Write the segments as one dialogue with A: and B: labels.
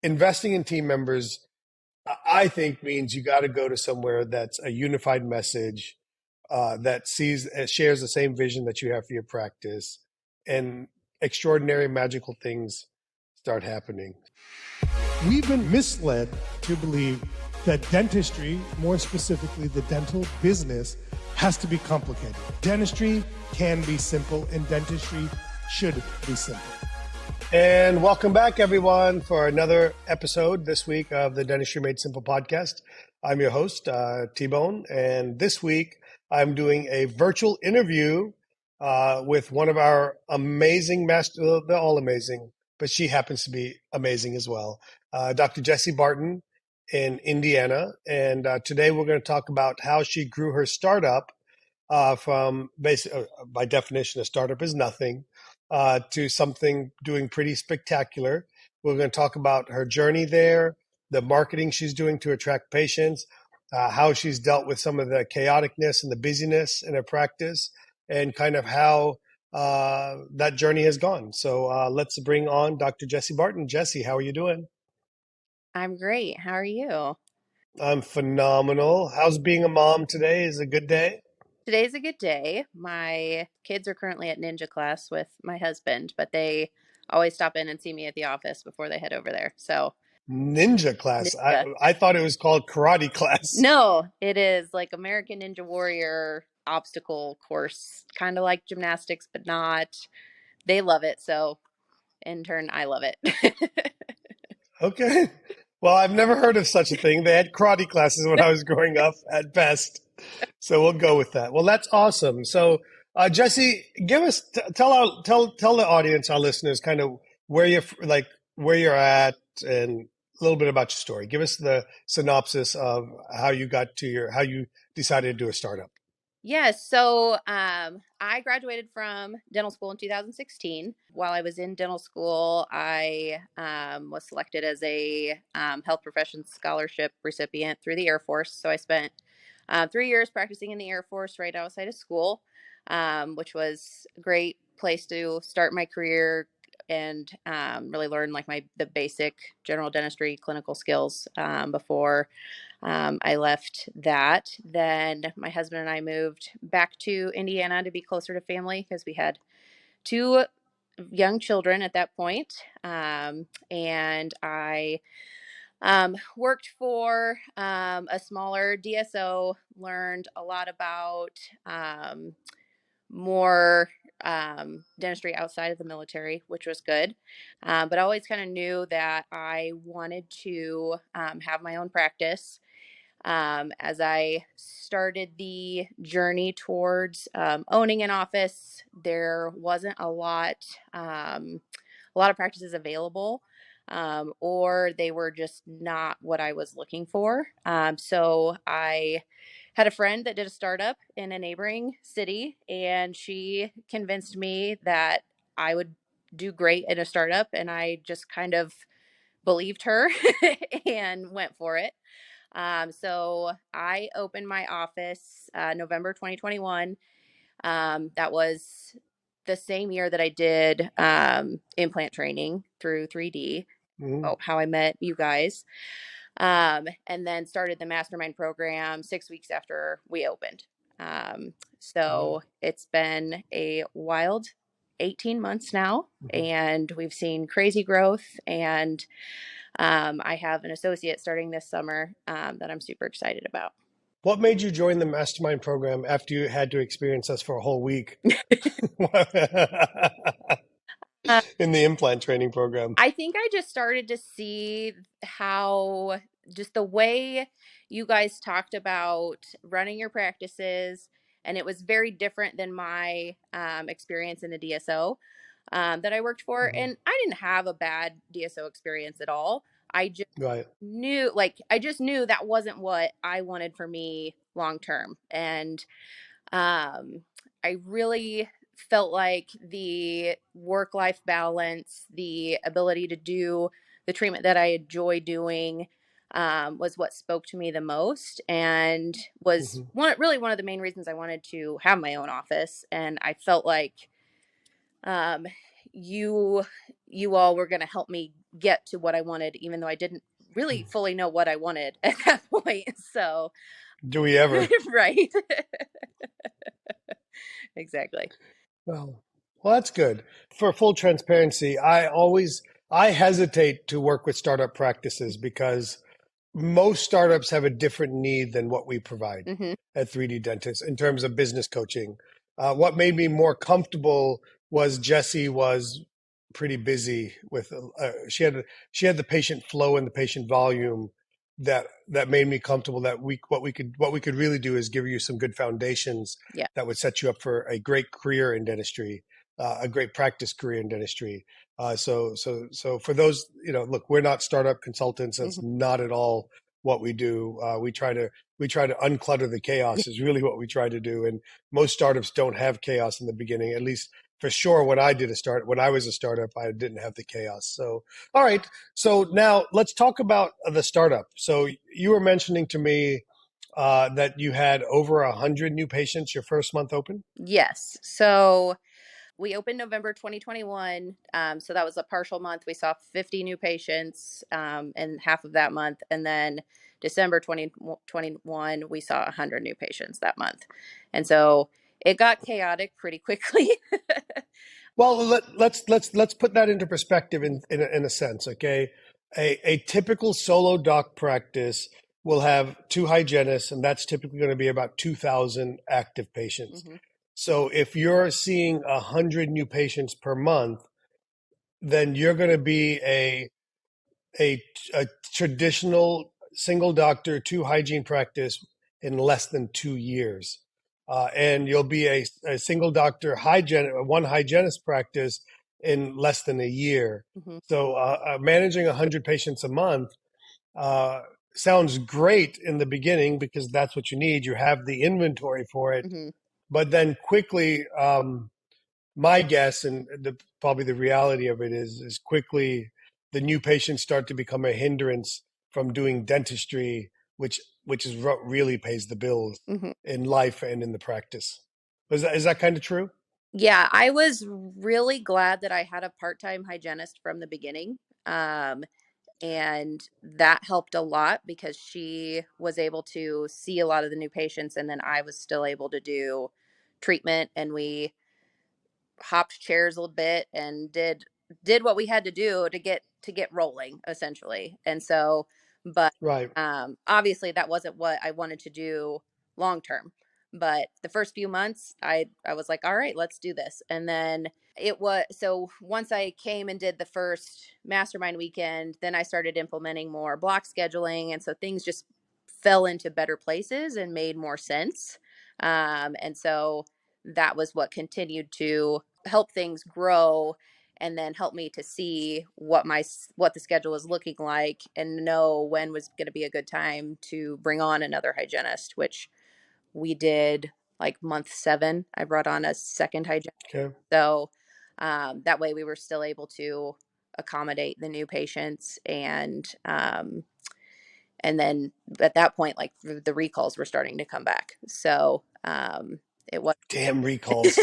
A: investing in team members, I think, means you got to go to somewhere that's a unified message, that shares the same vision that you have for your practice, and extraordinary, magical things start happening.
B: We've been misled to believe that dentistry, more specifically the dental business, has to be complicated. Dentistry can be simple, and dentistry should be simple.
A: And welcome back, everyone, for another episode this week of the Dentistry Made Simple podcast. I'm your host, T-Bone, and this week I'm doing a virtual interview with one of our amazing masters. They're all amazing, but she happens to be amazing as well, Dr. Jessie Barton in Indiana. And today we're going to talk about how she grew her startup from basically, by definition, a startup is nothing, to something doing pretty spectacular. We're going to talk about her journey there, the marketing she's doing to attract patients, how she's dealt with some of the chaoticness and the busyness in her practice, and kind of how that journey has gone. So let's bring on Dr. Jessie Barton. Jessie, how are you doing?
C: I'm great. How are you?
A: I'm phenomenal. How's being a mom today? Is it a good day?
C: Today's a good day. My kids are currently at ninja class with my husband, but they always stop in and see me at the office before they head over there. So
A: Ninja class.
C: ninja.
A: I thought it was called karate class.
C: No, it is like American Ninja Warrior obstacle course, kind of like gymnastics, but not. They love it. So in turn, I love it.
A: Okay. Well, I've never heard of such a thing. They had karate classes when I was growing up at best. So we'll go with that. Well, that's awesome. So, Jessie, give us tell the audience, our listeners, kind of where you're at, and a little bit about your story. Give us the synopsis of how you decided to do a startup.
C: Yes. So I graduated from dental school in 2016. While I was in dental school, I was selected as a health professions scholarship recipient through the Air Force. So I spent 3 years practicing in the Air Force right outside of school, which was a great place to start my career and really learn like the basic general dentistry clinical skills before I left that. Then my husband and I moved back to Indiana to be closer to family because we had 2 young children at that point. And I worked for a smaller DSO, learned a lot about more dentistry outside of the military, which was good. But I always kind of knew that I wanted to have my own practice. As I started the journey towards owning an office, there wasn't a lot of practices available, or they were just not what I was looking for. So I had a friend that did a startup in a neighboring city, and she convinced me that I would do great in a startup, and I just kind of believed her and went for it. So I opened my office November 2021. That was the same year that I did implant training through 3D.
A: Mm-hmm.
C: Oh, how I met you guys. And then started the Mastermind Program 6 weeks after we opened. So it's been a wild 18 months now, and we've seen crazy growth, and I have an associate starting this summer that I'm super excited about.
A: What made you join the Mastermind program after you had to experience us for a whole week in the implant training program?
C: I think I just started to see how just the way you guys talked about running your practices, and it was very different than my experience in the DSO that I worked for. And I didn't have a bad DSO experience at all. I just knew that wasn't what I wanted for me long term. And I really felt like the work-life balance, the ability to do the treatment that I enjoy doing, was what spoke to me the most, and was one of the main reasons I wanted to have my own office. And I felt like you all were going to help me get to what I wanted, even though I didn't really fully know what I wanted at that point. So,
A: Do we ever?
C: right. Exactly.
A: Well, that's good. For full transparency, I hesitate to work with startup practices because most startups have a different need than what we provide
C: Mm-hmm.
A: at 3D Dentist in terms of business coaching. What made me more comfortable was Jessie was pretty busy with she had the patient flow and the patient volume that made me comfortable that what we could really do is give you some good foundations
C: Yeah.
A: that would set you up for a great career in dentistry, a great practice career in dentistry. So for those, look, we're not startup consultants. That's
C: Mm-hmm.
A: not at all what we do. We try to unclutter the chaos is really what we try to do. And most startups don't have chaos in the beginning. At least for sure, when I was a startup, I didn't have the chaos. So, all right. So now let's talk about the startup. So you were mentioning to me that you had over 100 new patients your first month open.
C: Yes. So we opened November 2021. So that was a partial month. We saw 50 new patients in half of that month. And then December 2021, we saw 100 new patients that month. And so it got chaotic pretty quickly.
A: Well, let's put that into perspective in a sense, okay? A typical solo doc practice will have two hygienists, and that's typically going to be about 2,000 active patients.
C: Mm-hmm.
A: So if you're seeing 100 new patients per month, then you're going to be a, a traditional single doctor, two hygiene practice in less than 2 years. And you'll be a single doctor one hygienist practice in less than a year.
C: Mm-hmm.
A: So managing 100 patients a month uh, sounds great in the beginning because that's what you need. You have the inventory for it.
C: Mm-hmm.
A: But then quickly, my guess and probably the reality of it is quickly the new patients start to become a hindrance from doing dentistry, which is what really pays the bills
C: Mm-hmm.
A: in life and in the practice. Is that kind of true?
C: Yeah, I was really glad that I had a part-time hygienist from the beginning. And that helped a lot because she was able to see a lot of the new patients, and then I was still able to do treatment, and we hopped chairs a little bit and did what we had to do to get rolling essentially. And so, but
A: Right.
C: obviously that wasn't what I wanted to do long term. But the first few months I was like, all right, let's do this. And then it was so once I came and did the first mastermind weekend, then I started implementing more block scheduling, and so things just fell into better places and made more sense. And so that was what continued to help things grow, and then help me to see what the schedule was looking like and know when was going to be a good time to bring on another hygienist, which we did like month 7. I brought on a second hygienist.
A: Okay.
C: So that way we were still able to accommodate the new patients, and then at that point, like the recalls were starting to come back. So it was
A: Damn recalls.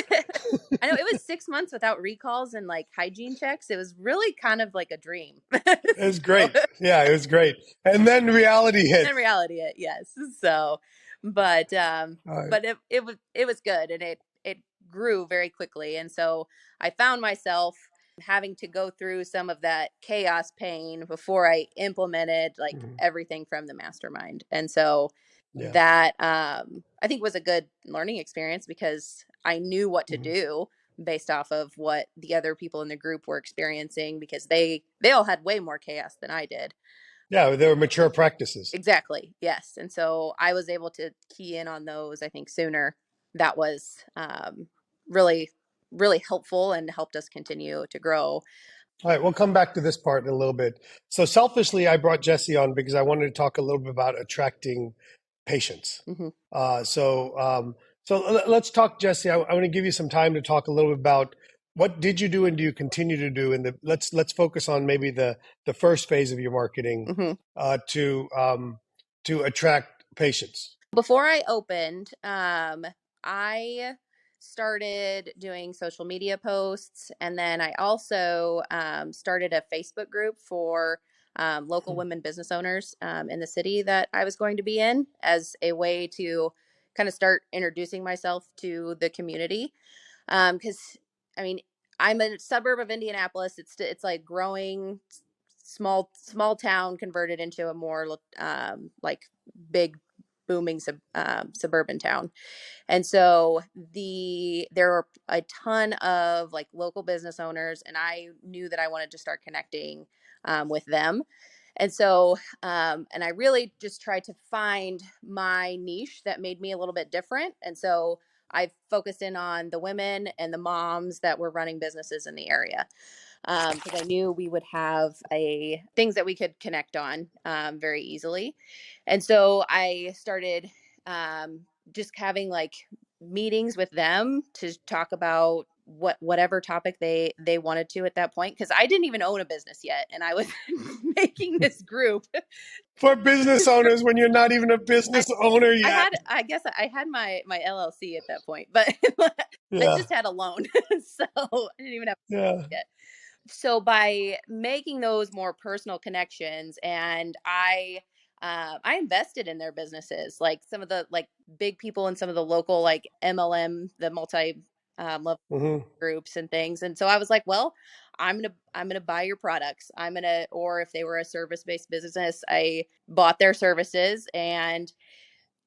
C: I know it was 6 months without recalls and like hygiene checks. It was really kind of like a dream.
A: It was
C: So,
A: great. Yeah, it was great. And then reality hit.
C: in reality, yes. So, but
A: All right.
C: but it was good, and it grew very quickly. And so I found myself having to go through some of that chaos pain before I implemented like
A: Mhm.
C: everything from the mastermind. And so
A: Yeah.
C: that I think was a good learning experience because I knew what to
A: Mhm.
C: do based off of what the other people in the group were experiencing, because they all had way more chaos than I did.
A: Yeah, there were mature practices.
C: Exactly. Yes. And so I was able to key in on those, I think, sooner. That was really, really helpful and helped us continue to grow.
A: All right, we'll come back to this part in a little bit. So selfishly, I brought Jesse on because I wanted to talk a little bit about attracting patients.
C: Hmm.
A: So let's talk, Jesse. I want to give you some time to talk a little bit about what did you do and do you continue to do. And let's focus on maybe the first phase of your marketing
C: Hmm.
A: to attract patients.
C: Before I opened, I started doing social media posts. And then I also started a Facebook group for local women business owners in the city that I was going to be in, as a way to kind of start introducing myself to the community. Because I mean, I'm a suburb of Indianapolis. It's like growing, small town converted into a more like big booming suburban town. And so there were a ton of like local business owners, and I knew that I wanted to start connecting with them. And so, and I really just tried to find my niche that made me a little bit different. And so I focused in on the women and the moms that were running businesses in the area, because I knew we would have things that we could connect on very easily. And so I started just having like meetings with them to talk about whatever topic they wanted to at that point, because I didn't even own a business yet, and I was making this group
A: For business owners, when you're not even a business owner yet.
C: I guess I had my LLC at that point, but I
A: Yeah.
C: just had a loan, so I didn't even have
A: Yeah.
C: yet. So by making those more personal connections, and I invested in their businesses, like some of the like big people in some of the local like MLM, the multi level
A: Hmm.
C: groups and things. And so I was like, well, I'm gonna buy your products. Or if they were a service based business, I bought their services. And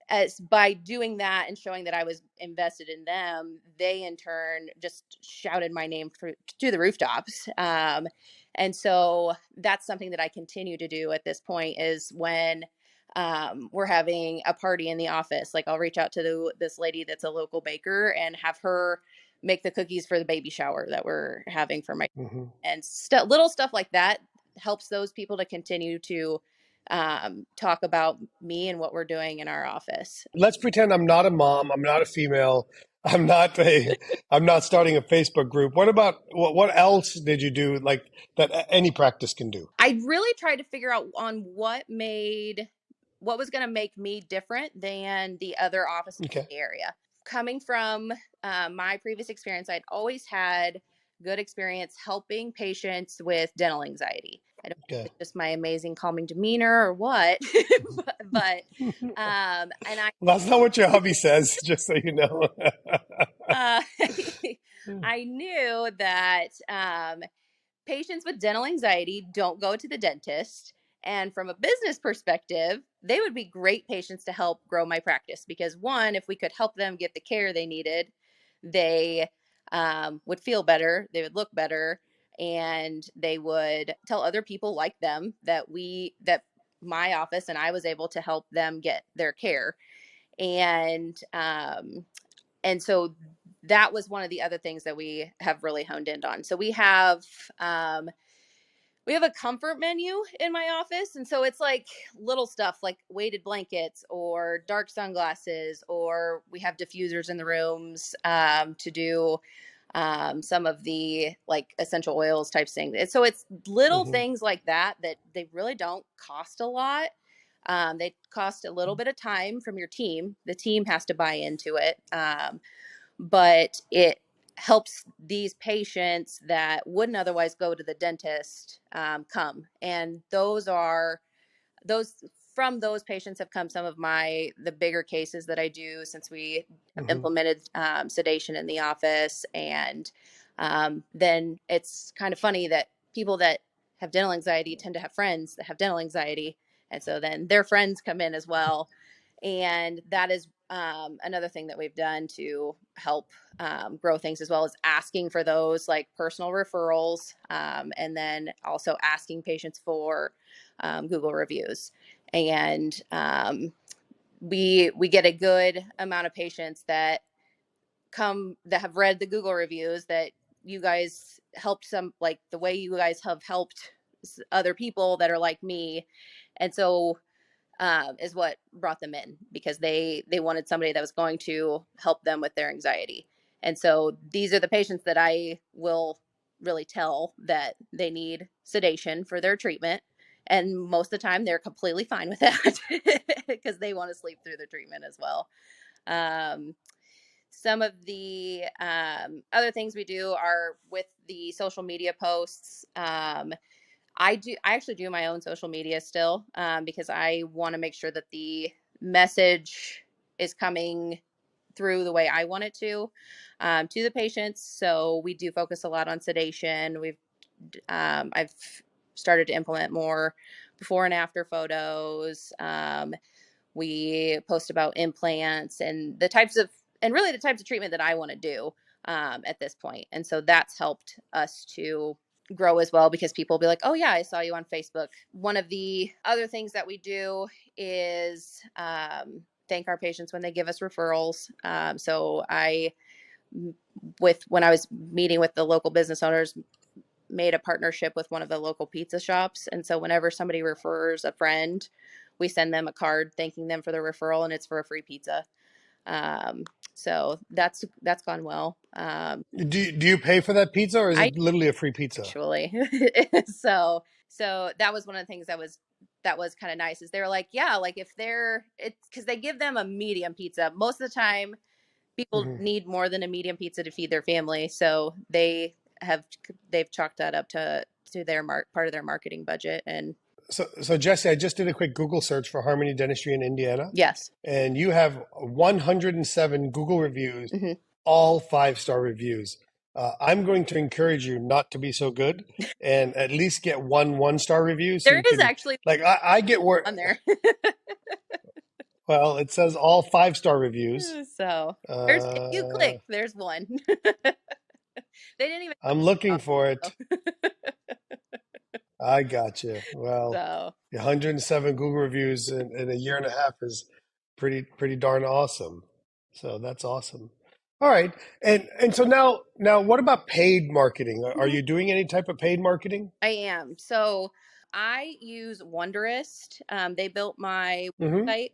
C: as by doing that and showing that I was invested in them, they in turn just shouted my name to the rooftops. And so that's something that I continue to do at this point, is when we're having a party in the office, like I'll reach out to this lady that's a local baker and have her make the cookies for the baby shower that we're having for my,
A: Hmm.
C: and little stuff like that helps those people to continue to talk about me and what we're doing in our office.
A: Let's pretend I'm not a mom. I'm not a female. I'm not a. I'm not starting a Facebook group. What about what else did you do like that any practice can do?
C: I really tried to figure out on what was going to make me different than the other offices
A: Okay.
C: in the area. Coming from my previous experience, I'd always had good experience helping patients with dental anxiety. I don't know if
A: Okay.
C: it's just my amazing calming demeanor or what, but and
A: Well, that's not what your hubby says, just so you know.
C: uh, I knew that patients with dental anxiety don't go to the dentist. And from a business perspective, they would be great patients to help grow my practice, because one, if we could help them get the care they needed, they would feel better, they would look better, and they would tell other people like them that my office and I was able to help them get their care. And so that was one of the other things that we have really honed in on. So we have a comfort menu in my office. And so it's like little stuff like weighted blankets or dark sunglasses, or we have diffusers in the rooms to do some of the like essential oils type things. And so it's little
A: Hmm.
C: things like that they really don't cost a lot. They cost a little bit of time from your team. The team has to buy into it. But it helps these patients that wouldn't otherwise go to the dentist come. And those from those patients have come some of the bigger cases that I do, since we have
A: Hmm.
C: implemented sedation in the office. And then it's kind of funny that people that have dental anxiety tend to have friends that have dental anxiety, and so then their friends come in as well. And that is another thing that we've done to help grow things, as well as asking for those like personal referrals, and then also asking patients for Google reviews. And we get a good amount of patients that have read the Google reviews, that you guys helped, some like the way you guys have helped other people that are like me. And so is what brought them in, because they wanted somebody that was going to help them with their anxiety. And so these are the patients that I will really tell that they need sedation for their treatment. And most of the time they're completely fine with that because they want to sleep through the treatment as well. Um, Some of the other things we do are with the social media posts. I actually do my own social media still, because I want to make sure that the message is coming through the way I want it to the patients. So we do focus a lot on sedation. I've started to implement more before and after photos. We post about implants and really the types of treatment that I want to do at this point. And so that's helped us to grow as well, because people will be like, oh yeah, I saw you on Facebook. One of the other things that we do is thank our patients when they give us referrals. So when I was meeting with the local business owners, made a partnership with one of the local pizza shops. And so whenever somebody refers a friend, we send them a card thanking them for the referral, and it's for a free pizza. So that's gone well.
A: Do you pay for that pizza, or is
C: I
A: it literally a free pizza?
C: actually, so that was one of the things that was kind of nice, is they were like, yeah, like it's because they give them a medium pizza. Most of the time people need more than a medium pizza to feed their family. So they've chalked that up to their part of their marketing budget. And
A: So Jesse, I just did a quick Google search for Harmony Dentistry in Indiana,
C: yes.
A: and you have 107 Google reviews,
C: Mm-hmm.
A: all 5-star reviews. I'm going to encourage you not to be so good and at least get 1-star review, so
C: There
A: you
C: is
A: can,
C: actually
A: like, I get where,
C: on there.
A: well, it says all 5-star reviews.
C: So if you click, there's one. They didn't even
A: I'm looking for
C: so.
A: it. I got you. Well,
C: So
A: 107 Google reviews in a year and a half is pretty darn awesome. So that's awesome. All right. And so now what about paid marketing? Are you doing any type of paid marketing?
C: I am. So I use Wonderist. They built my
A: Mm-hmm.
C: website,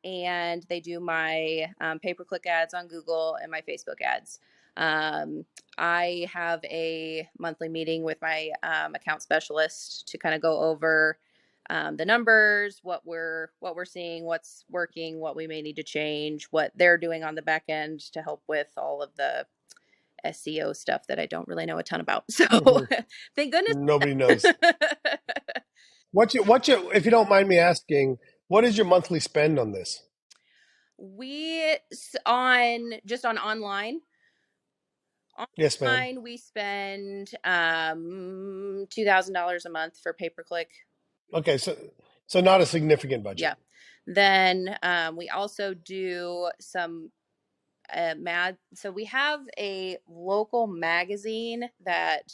C: and they do my pay-per-click ads on Google and my Facebook ads. I have a monthly meeting with my account specialist to kind of go over the numbers, what we're seeing, what's working, what we may need to change, what they're doing on the back end to help with all of the SEO stuff that I don't really know a ton about. So thank goodness.
A: Nobody knows. If you don't mind me asking, what is your monthly spend on this?
C: On
A: Yes, ma'am.
C: online we spend $2,000 a month for pay-per-click.
A: Okay, so not a significant budget.
C: Yeah. Then we also do some so we have a local magazine that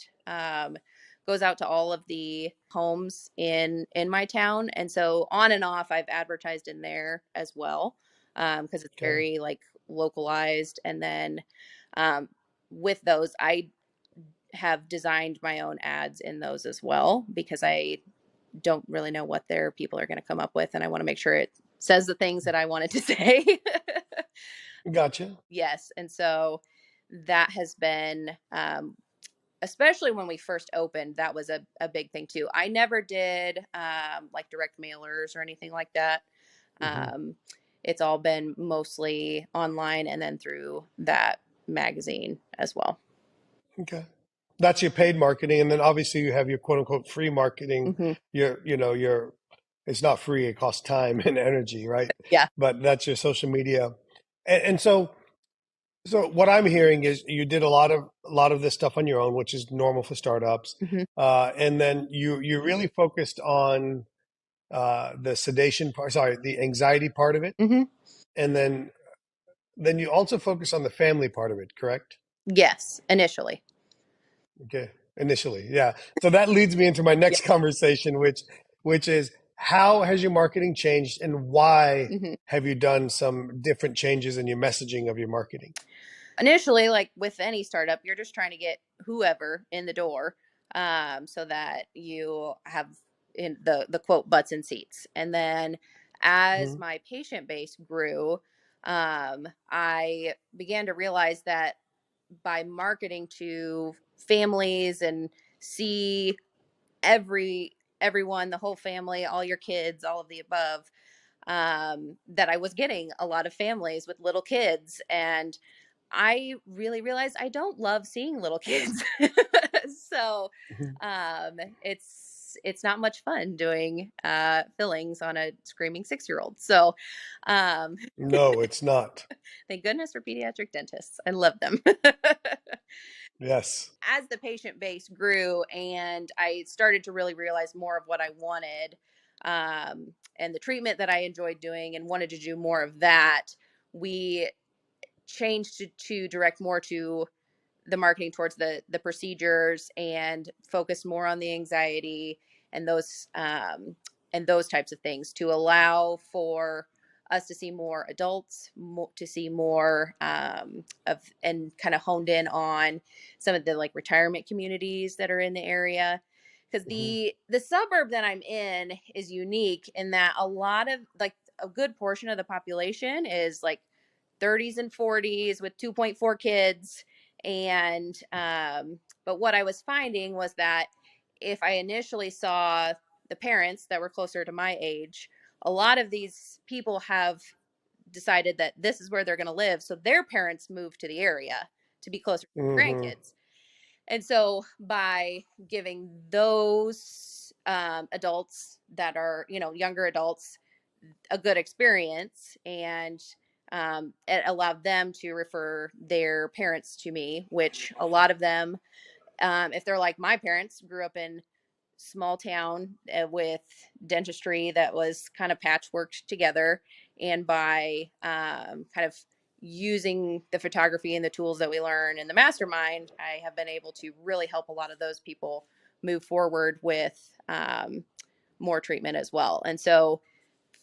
C: goes out to all of the homes in my town, and so on and off I've advertised in there as well, because it's
A: Okay.
C: very like localized. And then with those I have designed my own ads in those as well, because I don't really know what their people are going to come up with, and I want to make sure it says the things that I want it to say.
A: Gotcha.
C: Yes. And so that has been, especially when we first opened, that was a big thing too. I never did like direct mailers or anything like that. It's all been mostly online and then through that magazine as well.
A: Okay. That's your paid marketing, and then obviously you have your quote unquote free marketing.
C: Mm-hmm.
A: It's not free, it costs time and energy, right?
C: Yeah.
A: But that's your social media. And so what I'm hearing is you did a lot of this stuff on your own, which is normal for startups.
C: Mm-hmm.
A: And then you really focused on the sedation part, sorry, the anxiety part of it.
C: Mm-hmm.
A: And then you also focus on the family part of it, correct?
C: Yes, initially.
A: Okay, initially, yeah. So that leads me into my next conversation, which is how has your marketing changed, and why have you done some different changes in your messaging of your marketing?
C: Initially, like with any startup, you're just trying to get whoever in the door, so that you have in the quote butts in seats. And then as my patient base grew, I began to realize that by marketing to families and see everyone, the whole family, all your kids, all of the above, that I was getting a lot of families with little kids, and I really realized I don't love seeing little kids. So
A: Mhm.
C: it's not much fun doing fillings on a screaming 6-year-old. So um,
A: No, it's not.
C: thank goodness for pediatric dentists. I love them.
A: Yes.
C: As the patient base grew and I started to really realize more of what I wanted, and the treatment that I enjoyed doing and wanted to do more of that, we changed to direct more to the marketing towards the procedures and focus more on the anxiety and those types of things to allow for us to see more adults, to see more of, and kind of honed in on some of the like retirement communities that are in the area, because
A: Hmm.
C: the suburb that I'm in is unique in that a lot of like a good portion of the population is like 30s and 40s with 2.4 kids. And but what I was finding was that if I initially saw the parents that were closer to my age, a lot of these people have decided that this is where they're going to live, so their parents moved to the area to be closer to their
A: Hmm.
C: grandkids. And so by giving those adults that are, younger adults, a good experience, and it allowed them to refer their parents to me, which a lot of them, if they're like my parents, grew up in small town with dentistry that was kind of patchworked together. And by kind of using the photography and the tools that we learn in the mastermind, I have been able to really help a lot of those people move forward with more treatment as well. And so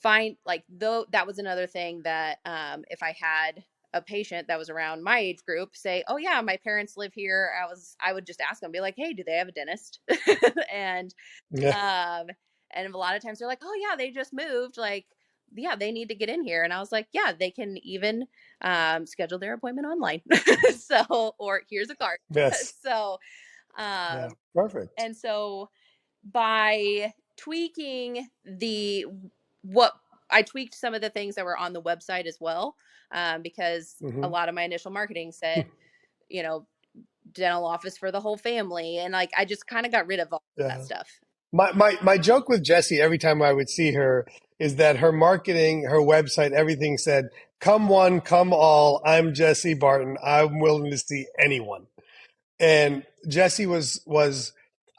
C: find like though that was another thing that if I had a patient that was around my age group say, oh yeah, my parents live here, I would just ask them, be like, hey, do they have a dentist? And
A: Yeah.
C: um and a lot of times they're like, oh yeah, they just moved, like, yeah, they need to get in here. And I was like, yeah, they can even schedule their appointment online. So, or here's a card.
A: Yes.
C: So
A: Yeah.
C: um
A: Perfect.
C: and so by tweaking what I tweaked some of the things that were on the website as well, because a
A: Hmm.
C: lot of my initial marketing said, you know, dental office for the whole family, and like I just kind of got rid of all that
A: Yeah.
C: stuff.
A: My joke with Jessie every time I would see her is that her marketing, her website, everything said, "Come one, come all. I'm Jessie Barton. I'm willing to see anyone." And Jesse was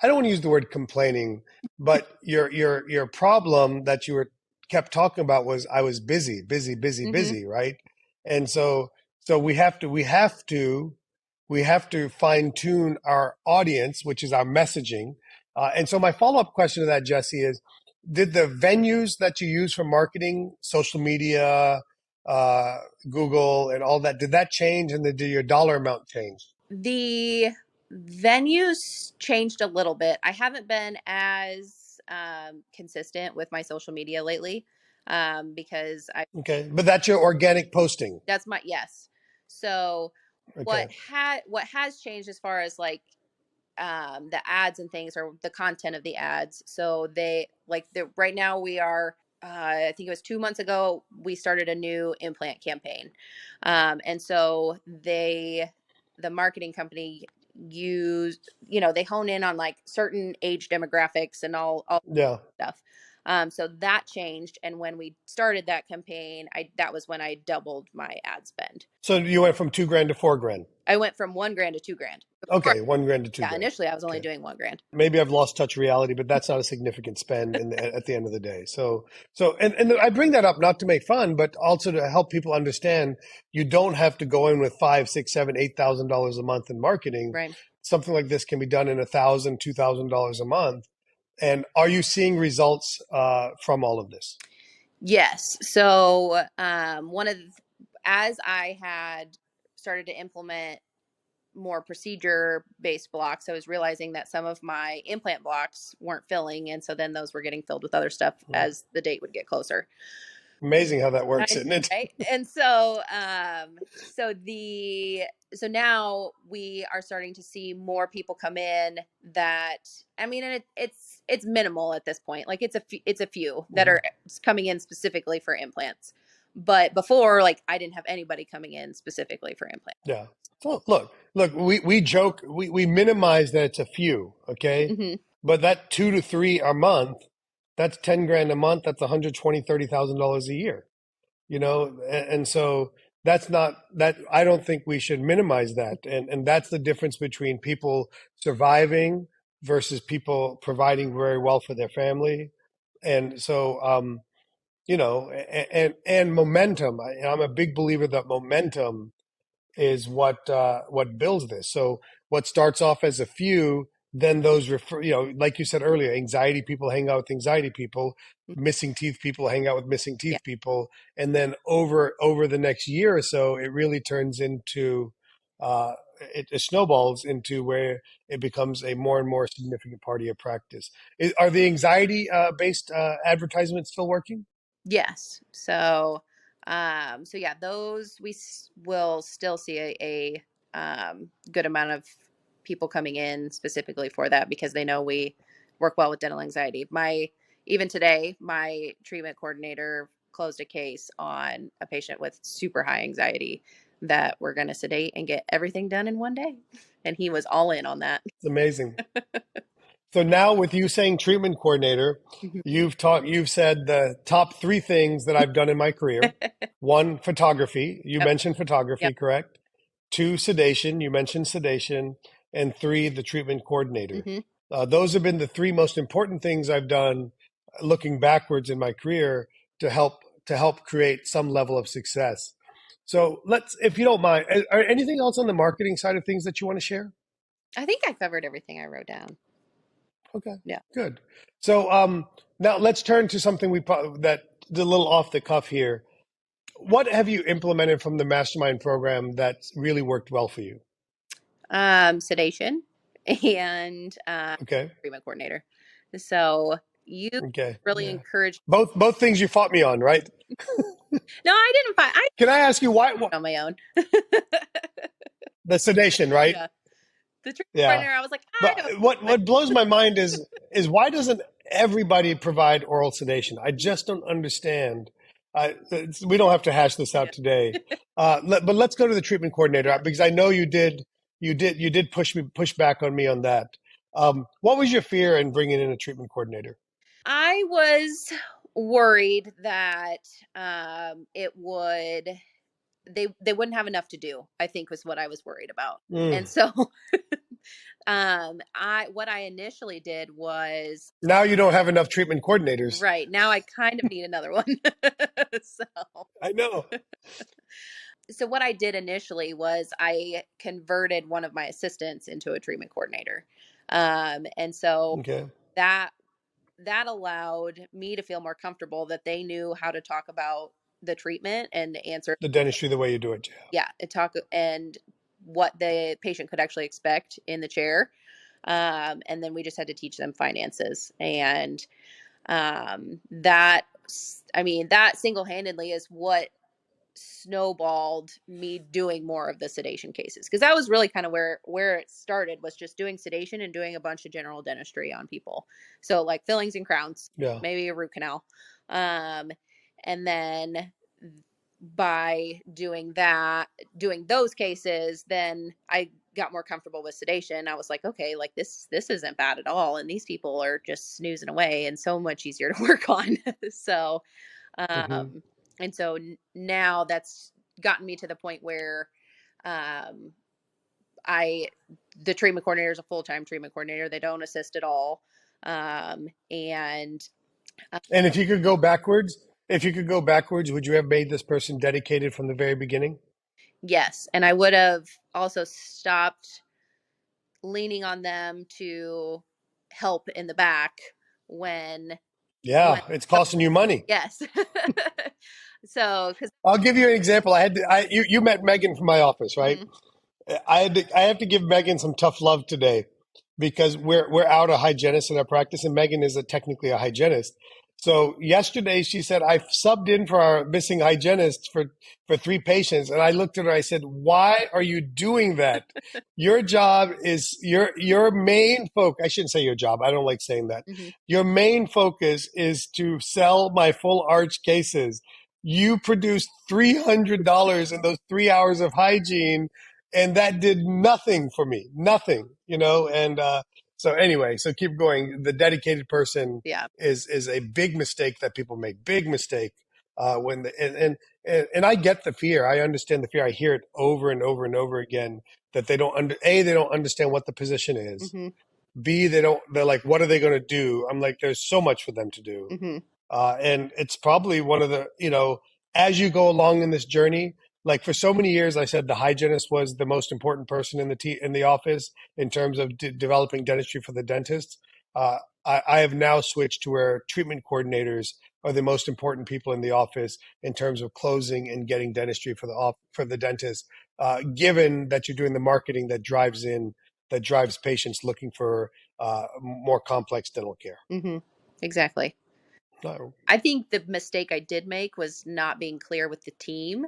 A: I don't want to use the word complaining, but your problem that you were kept talking about was I was busy, busy, busy,
C: Hmm.
A: busy, right? And so we have to fine tune our audience, which is our messaging. And so my follow up question to that, Jesse, is: did the venues that you use for marketing, social media, uh, Google, and all that, did that change, and did your dollar amount change?
C: The venues changed a little bit. I haven't been as consistent with my social media lately, because I
A: Okay, but that's your organic posting.
C: that's my yes. So
A: Okay.
C: what has changed as far as like the ads and things, or the content of the ads. So they like right now we are I think it was 2 months ago we started a new implant campaign, and so the marketing company used, they hone in on like certain age demographics and all
A: Yeah.
C: stuff. So that changed, and when we started that campaign, I that was when I doubled my ad spend.
A: So you went from 2 grand to 4 grand.
C: I went from 1 grand to 2 grand. Before,
A: Okay, 1 grand to two
C: yeah,
A: grand.
C: initially I was only
A: Okay.
C: doing 1 grand.
A: Maybe I've lost touch reality, but that's not a significant spend at the end of the day. And I bring that up not to make fun, but also to help people understand you don't have to go in with five, six, seven, $8,000 a month in marketing.
C: Right.
A: Something like this can be done in $1,000, $2,000 a month. And are you seeing results from all of this?
C: Yes. So as I had started to implement more procedure based blocks, I was realizing that some of my implant blocks weren't filling. And so then those were getting filled with other stuff
A: Mhm.
C: as the date would get closer.
A: Amazing how that works,
C: I
A: isn't it?
C: right? And so, so now we are starting to see more people come in that, I mean, and it's minimal at this point. Like it's a few that
A: Mhm.
C: are coming in specifically for implants. But before, like I didn't have anybody coming in specifically for implants.
A: Yeah. So look, we joke, we minimize that it's a few, okay?
C: Hmm.
A: But that 2 to 3 a month, that's 10 grand a month. That's 120, $30,000 a year, and so that's not that. I don't think we should minimize that. And that's the difference between people surviving versus people providing very well for their family. And so, and momentum. I'm a big believer that momentum is what builds this. So what starts off as a few, then those refer, like you said earlier, anxiety people hang out with anxiety people, missing teeth people hang out with missing
C: Yeah.
A: teeth people, and then over the next year or so, it really turns into it snowballs into where it becomes a more and more significant part of your practice. Are the anxiety based advertisements still working?
C: Yes. So, so yeah, those will still see good amount of people coming in specifically for that because they know we work well with dental anxiety. Even today, my treatment coordinator closed a case on a patient with super high anxiety that we're going to sedate and get everything done in one day, and he was all in on that.
A: It's amazing. So now with you saying treatment coordinator,
C: Mhm.
A: you've said the top three things that I've done in my career. One, photography. You
C: Yep.
A: mentioned photography,
C: Yep.
A: correct? Two, sedation. You mentioned sedation. And three, the treatment coordinator.
C: Hmm.
A: Those have been the three most important things I've done looking backwards in my career to help create some level of success. So let's, if you don't mind, are anything else on the marketing side of things that you want to share?
C: I think I covered everything I wrote down.
A: Okay,
C: Yeah.
A: good. So now let's turn to something that's a little off the cuff here. What have you implemented from the Mastermind program that's really worked well for you?
C: Sedation and
A: Okay,
C: treatment coordinator. So you
A: okay,
C: really
A: yeah.
C: encouraged.
A: Both things you fought me on, right?
C: No, I didn't find. I
A: Can I ask you why
C: on my own.
A: the sedation, right?
C: Yeah, the treatment
A: Yeah.
C: coordinator. I was like, I
A: But
C: don't. But
A: what blows my mind is why doesn't everybody provide oral sedation? I just don't understand. We don't have to hash this
C: yeah,
A: out today. But let's go to the treatment coordinator because I know you did push back on me on that. What was your fear in bringing in a treatment coordinator?
C: I was worried that it would they wouldn't have enough to do. I think was what I was worried about.
A: Mm.
C: And so, I what I initially did was
A: Now you don't have enough treatment coordinators.
C: right now I kind of need another one. So
A: I know.
C: so what I did initially was I converted one of my assistants into a treatment coordinator. And so
A: Okay.
C: that that allowed me to feel more comfortable that they knew how to talk about the treatment and answer,
A: The dentistry the way you do it.
C: yeah, and talk and what the patient could actually expect in the chair. And then we just had to teach them finances. And that, I mean, that single handedly is what snowballed me doing more of the sedation cases because that was really kind of where it started was just doing sedation and doing a bunch of general dentistry on people, so like fillings and crowns,
A: Yeah.
C: maybe a root canal, um and then by doing those cases, then I got more comfortable with sedation. I was like, okay, like this isn't bad at all, and these people are just snoozing away and so much easier to work on. So
A: Hmm.
C: um, and so now that's gotten me to the point where um, I, the treatment coordinator is a full time treatment coordinator. They don't assist at all. And
A: And if you could go backwards, would you have made this person dedicated from the very beginning?
C: yes, and I would have also stopped leaning on them to help in the back when, when,
A: Yeah, it's costing you money.
C: yes. So, because,
A: I'll give you an example. You met Megan from my office, right?
C: mm,
A: I have to give Megan some tough love today because we're out a hygienist in our practice, and Megan is technically a hygienist. So yesterday she said, I subbed in for our missing hygienist for 3 patients. And I looked at her, I said, why are you doing that? Your job is your main focus. I shouldn't say your job. I don't like saying that.
C: Mm-hmm.
A: Your main focus is to sell my full arch cases. You produced $300 in those 3 hours of hygiene, and that did nothing for me. Nothing, and, so anyway, so keep going. The dedicated person
C: Yeah.
A: is a big mistake that people make. Big mistake when and I get the fear. I understand the fear. I hear it over and over and over again that they don't they don't understand what the position is.
C: Mm-hmm.
A: B, they're like, what are they going to do? I'm like, there's so much for them to do.
C: Mm-hmm.
A: And it's probably one of the, as you go along in this journey, like for so many years, I said the hygienist was the most important person in the office in terms of developing dentistry for the dentist. I have now switched to where treatment coordinators are the most important people in the office in terms of closing and getting dentistry for the dentist. Given that you're doing the marketing that drives patients looking for more complex dental care.
C: Mm-hmm. Exactly.
A: No.
C: I think the mistake I did make was not being clear with the team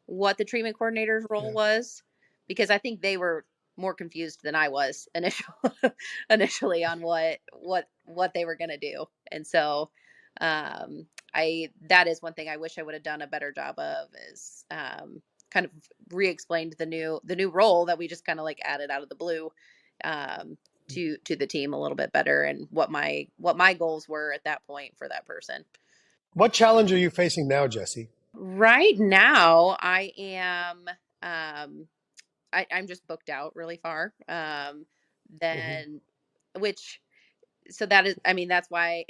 C: what the treatment coordinator's role was, because I think they were more confused than I was initially on what they were going to do. And so I that is one thing I wish I would have done a better job of, is kind of re-explained the new role that we just kind of like added out of the blue to the team a little bit better, and what my goals were at that point for that person.
A: What challenge are you facing now, Jesse?
C: Right now, I am I'm just booked out really far.
A: Mm-hmm.
C: Then which so that is, I mean, that's why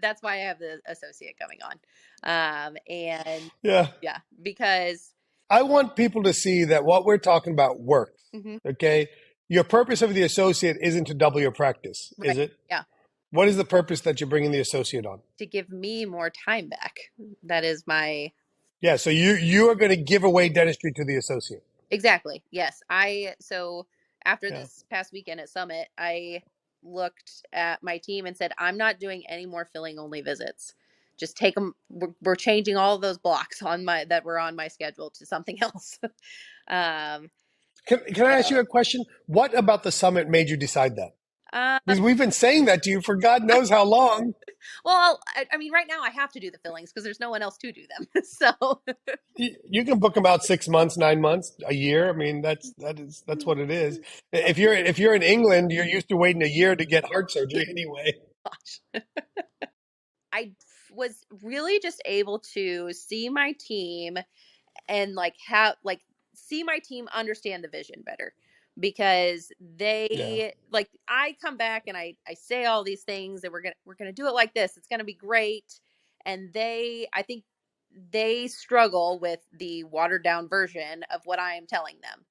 C: that's why I have the associate coming on. And
A: Yeah.
C: yeah, because
A: I want people to see that what we're talking about works.
C: mhm,
A: Okay. Your purpose of the associate isn't to double your practice, is
C: right,
A: it?
C: yeah,
A: What is the purpose that you're bringing the associate on?
C: to give me more time back. That is my
A: Yeah. So you are going to give away dentistry to the associate.
C: exactly. Yes. So after
A: Yeah.
C: this past weekend at Summit, I looked at my team and said, I'm not doing any more filling only visits. Just take them. We're changing all of those blocks that were on my schedule to something else. um,
A: Can I ask
C: so,
A: you a question? What about the summit made you decide that?
C: uh,
A: Because we've been saying that to you for God knows how long.
C: well, I mean, right now I have to do the fillings because there's no one else to do them. So,
A: You can book them out 6 months, 9 months, a year. I mean, that's what it is. If you're in England, you're used to waiting a year to get heart surgery anyway.
C: gosh, I was really just able to see my team and like have like see my team understand the vision better, because
A: Yeah.
C: they like, I come back and I say all these things that we're gonna do it like this, it's gonna be great, and I think they struggle with the watered down version of what I am telling them.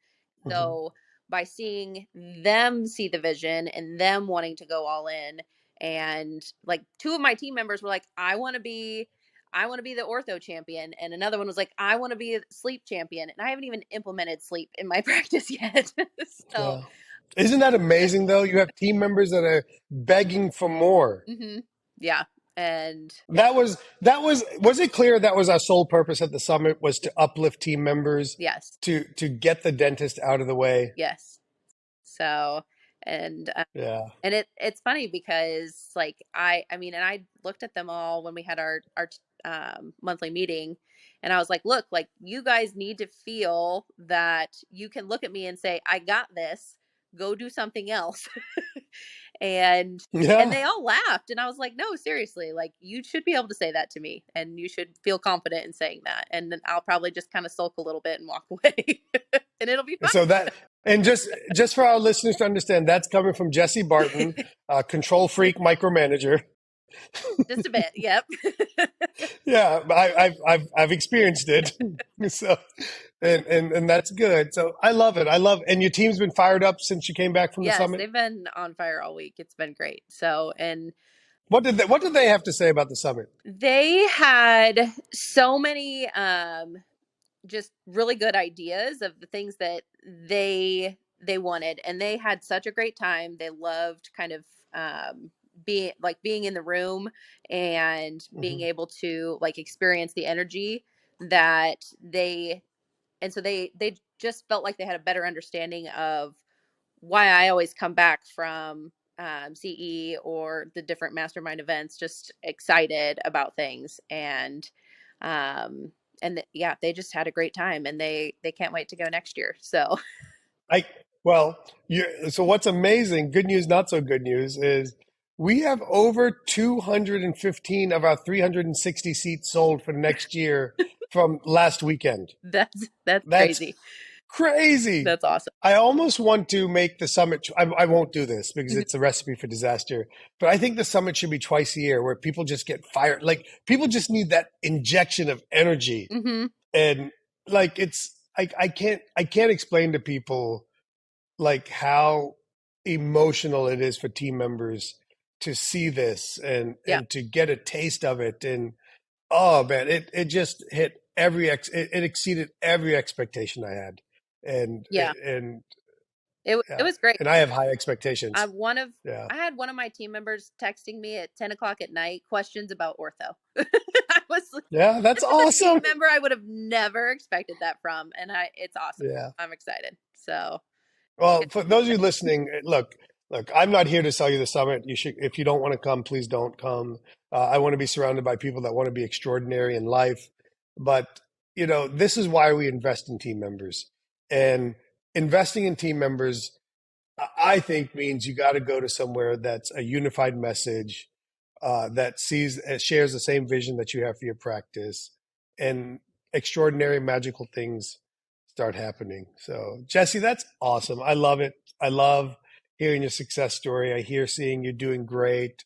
A: Hmm.
C: So by seeing them see the vision and them wanting to go all in, and like two of my team members were like, I want to be the ortho champion. And another one was like, I want to be a sleep champion. And I haven't even implemented sleep in my practice yet. So,
A: Yeah. Isn't that amazing though? You have team members that are begging for more.
C: mhm, yeah. And
A: Was it clear that was our sole purpose at the summit, was to uplift team members,
C: yes,
A: to get the dentist out of the way?
C: yes. So, and,
A: Yeah.
C: and it's funny because like, I mean, and I looked at them all when we had our monthly meeting, and I was like, look, like you guys need to feel that you can look at me and say, I got this, go do something else. and
A: Yeah.
C: they all laughed, and I was like, no, seriously, like you should be able to say that to me, and you should feel confident in saying that, and then I'll probably just kind of sulk a little bit and walk away. And it'll be
A: So
C: fine.
A: that, and just for our listeners to understand, that's coming from Jesse Barton, control freak, micromanager.
C: Just a bit, yep.
A: Yeah, I've experienced it. So, and that's good. So I love it. And your team's been fired up since you came back from the
C: Yes,
A: summit.
C: they've been on fire all week. It's been great. So, and
A: What did they have to say about the summit?
C: they had so many just really good ideas of the things that they wanted, and they had such a great time. They loved kind of being in the room and being
A: Hmm.
C: able to like experience the energy that they and so they just felt like they had a better understanding of why I always come back from CE or the different mastermind events, just excited about things. Um, yeah, they just had a great time, and they can't wait to go next year. So
A: I well, so what's amazing, good news, not so good news, is we have over 215 of our 360 seats sold for next year from last weekend.
C: that's
A: That's
C: crazy.
A: crazy.
C: That's awesome.
A: I almost want to make the summit. I won't do this because it's a recipe for disaster. But I think the summit should be twice a year, where people just get fired. Like people just need that injection of energy,
C: Hmm.
A: and like I can't explain to people like how emotional it is for team members to see this
C: Yeah,
A: and to get a taste of it. And oh man, it just hit it exceeded every expectation I had,
C: yeah.
A: and
C: It
A: yeah,
C: was great.
A: and I have high expectations.
C: One of
A: Yeah,
C: I had one of my team members texting me at 10 o'clock at night questions about ortho. I was like,
A: yeah, that's
C: this is a team
A: awesome.
C: member I would have never expected that from, and it's awesome.
A: Yeah.
C: I'm excited. So
A: Well, for those of you listening, look, I'm not here to sell you the summit. You should, if you don't want to come, please don't come. I want to be surrounded by people that want to be extraordinary in life. But, this is why we invest in team members. And investing in team members, I think, means you got to go to somewhere that's a unified message, that shares the same vision that you have for your practice, and extraordinary, magical things start happening. So, Jesse, that's awesome. I love it. I love hearing your success story. I hear seeing you doing great.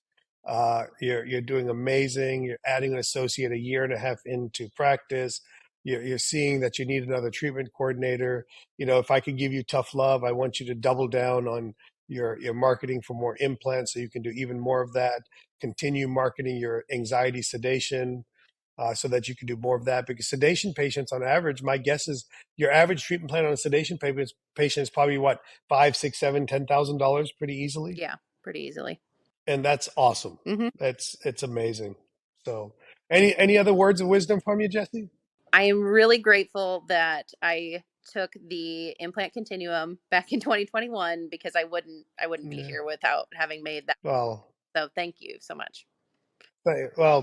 A: You're doing amazing. You're adding an associate a year and a half into practice. You're seeing that you need another treatment coordinator. If I could give you tough love, I want you to double down on your marketing for more implants so you can do even more of that. Continue marketing your anxiety sedation, so that you can do more of that. Because sedation patients, on average, my guess is your average treatment plan on a sedation patient is probably what, five, six, seven, $10,000 pretty easily,
C: yeah, pretty easily.
A: and that's awesome.
C: Hmm.
A: It's amazing. So, any other words of wisdom from you, Jesse?
C: I am really grateful that I took the implant continuum back in 2021 because I wouldn't be
A: Yeah.
C: here without having made that.
A: Well,
C: So thank you so much.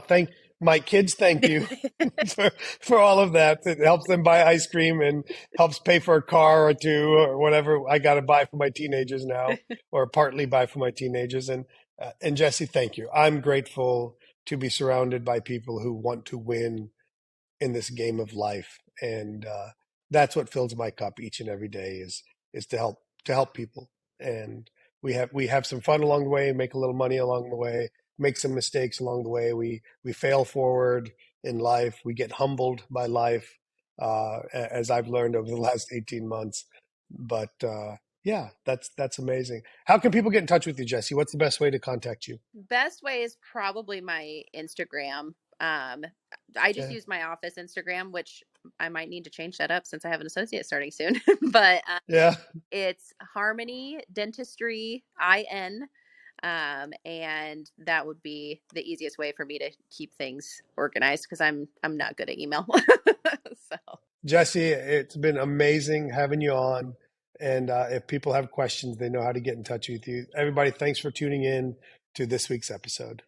A: thank my kids. Thank you for all of that. It helps them buy ice cream and helps pay for a car or two or whatever I got to buy for my teenagers now, or partly buy for my teenagers. And Jesse, thank you. I'm grateful to be surrounded by people who want to win in this game of life, and that's what fills my cup each and every day, is to help people. And we have some fun along the way, make a little money along the way, make some mistakes along the way. We fail forward in life. We get humbled by life, as I've learned over the last 18 months. But yeah, that's amazing. How can people get in touch with you, Jesse? What's the best way to contact you?
C: Best way is probably my Instagram. I just
A: Yeah,
C: use my office Instagram, which I might need to change that up since I have an associate starting soon. But
A: yeah.
C: it's Harmony Dentistry IN. And that would be the easiest way for me to keep things organized because I'm not good at email. So
A: Jesse, it's been amazing having you on. And if people have questions, they know how to get in touch with you. Everybody, thanks for tuning in to this week's episode.